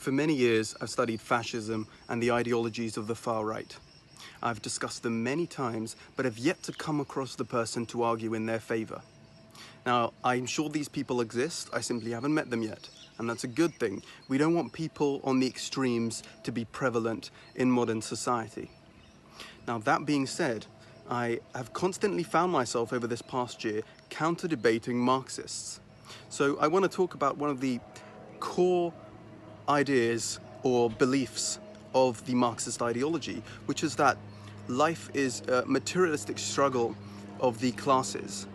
For many years, I've studied fascism and the ideologies of the far right. I've discussed them many times, but have yet to come across the person to argue in their favor. Now, I'm sure these people exist, I simply haven't met them yet, and that's a good thing. We don't want people on the extremes to be prevalent in modern society. Now, that being said, I have constantly found myself over this past year counter-debating Marxists. So I want to talk about one of the core ideas or beliefs of the Marxist ideology, which is that life is a materialistic struggle of the classes,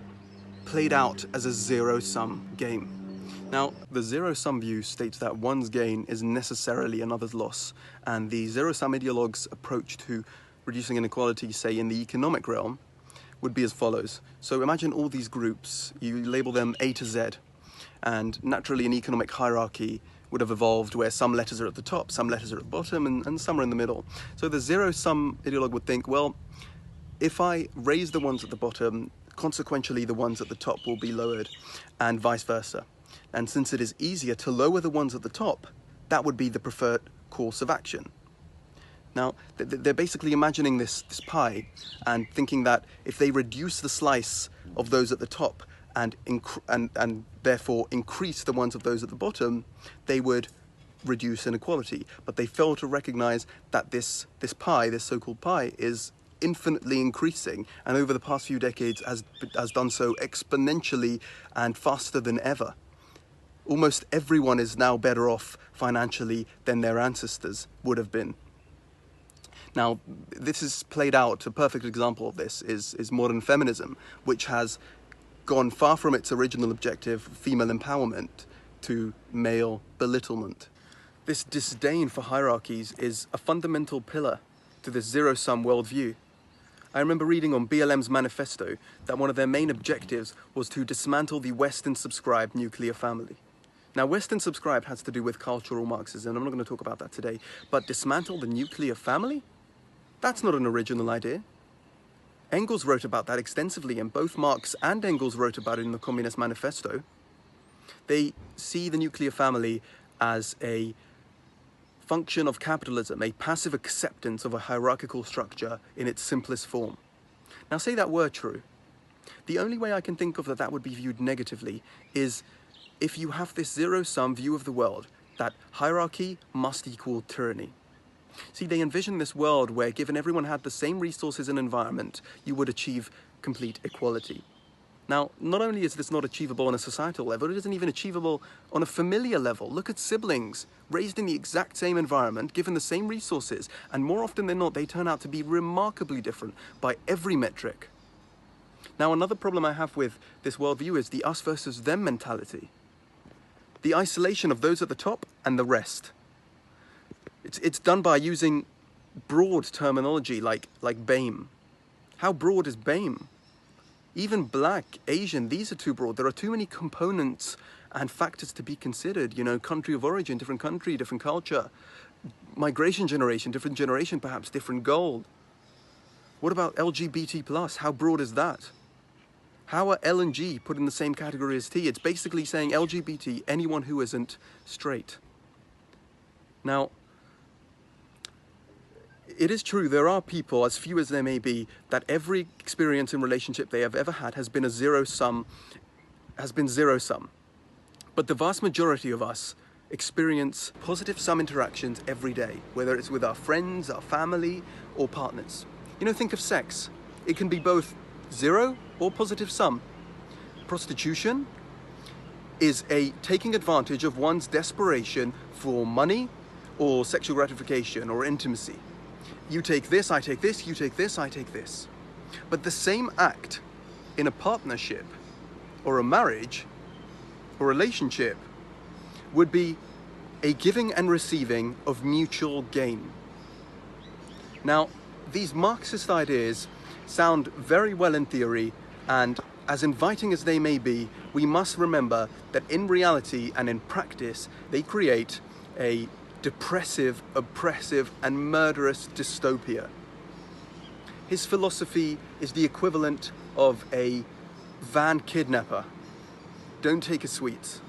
played out as a zero-sum game. Now, the zero-sum view states that one's gain is necessarily another's loss, and the zero-sum ideologues' approach to reducing inequality, say in the economic realm, would be as follows. So imagine all these groups, you label them A to Z, and naturally an economic hierarchy would have evolved where some letters are at the top, some letters are at the bottom, and some are in the middle. So the zero-sum ideologue would think, well, if I raise the ones at the bottom, consequentially the ones at the top will be lowered, and vice versa. And since it is easier to lower the ones at the top, that would be the preferred course of action. Now, they're basically imagining this pie and thinking that if they reduce the slice of those at the top and therefore increase the ones of those at the bottom, they would reduce inequality. But they fail to recognize that this pie, this so-called pie, is infinitely increasing, and over the past few decades has done so exponentially and faster than ever. Almost everyone is now better off financially than their ancestors would have been. Now, this is played out, a perfect example of this is modern feminism, which has gone far from its original objective, female empowerment, to male belittlement. This disdain for hierarchies is a fundamental pillar to this zero-sum worldview. I remember reading on BLM's manifesto that one of their main objectives was to dismantle the Western-subscribed nuclear family. Now, Western-subscribed has to do with cultural Marxism, I'm not going to talk about that today, but dismantle the nuclear family? That's not an original idea. Engels wrote about that extensively, and both Marx and Engels wrote about it in the Communist Manifesto. They see the nuclear family as a function of capitalism, a passive acceptance of a hierarchical structure in its simplest form. Now, say that were true. The only way I can think of that would be viewed negatively is if you have this zero-sum view of the world, that hierarchy must equal tyranny. See, they envision this world where, given everyone had the same resources and environment, you would achieve complete equality. Now, not only is this not achievable on a societal level, it isn't even achievable on a familiar level. Look at siblings, raised in the exact same environment, given the same resources, and more often than not, they turn out to be remarkably different by every metric. Now, another problem I have with this worldview is the us versus them mentality. The isolation of those at the top and the rest. It's done by using broad terminology like BAME. How broad is BAME? Even black, Asian, these are too broad. There are too many components and factors to be considered. You know, country of origin, different country, different culture. Migration generation, different generation, perhaps different goal. What about LGBT+? How broad is that? How are L and G put in the same category as T? It's basically saying LGBT, anyone who isn't straight. Now, it is true, there are people, as few as there may be, that every experience in relationship they have ever had has been zero-sum. But the vast majority of us experience positive sum interactions every day, whether it's with our friends, our family, or partners. You know, think of sex. It can be both zero or positive sum. Prostitution is taking advantage of one's desperation for money or sexual gratification or intimacy. You take this, I take this, you take this, I take this. But the same act in a partnership or a marriage or relationship would be a giving and receiving of mutual gain. Now, these Marxist ideas sound very well in theory, and as inviting as they may be, we must remember that in reality and in practice, they create a depressive, oppressive, and murderous dystopia. His philosophy is the equivalent of a van kidnapper. Don't take his sweets.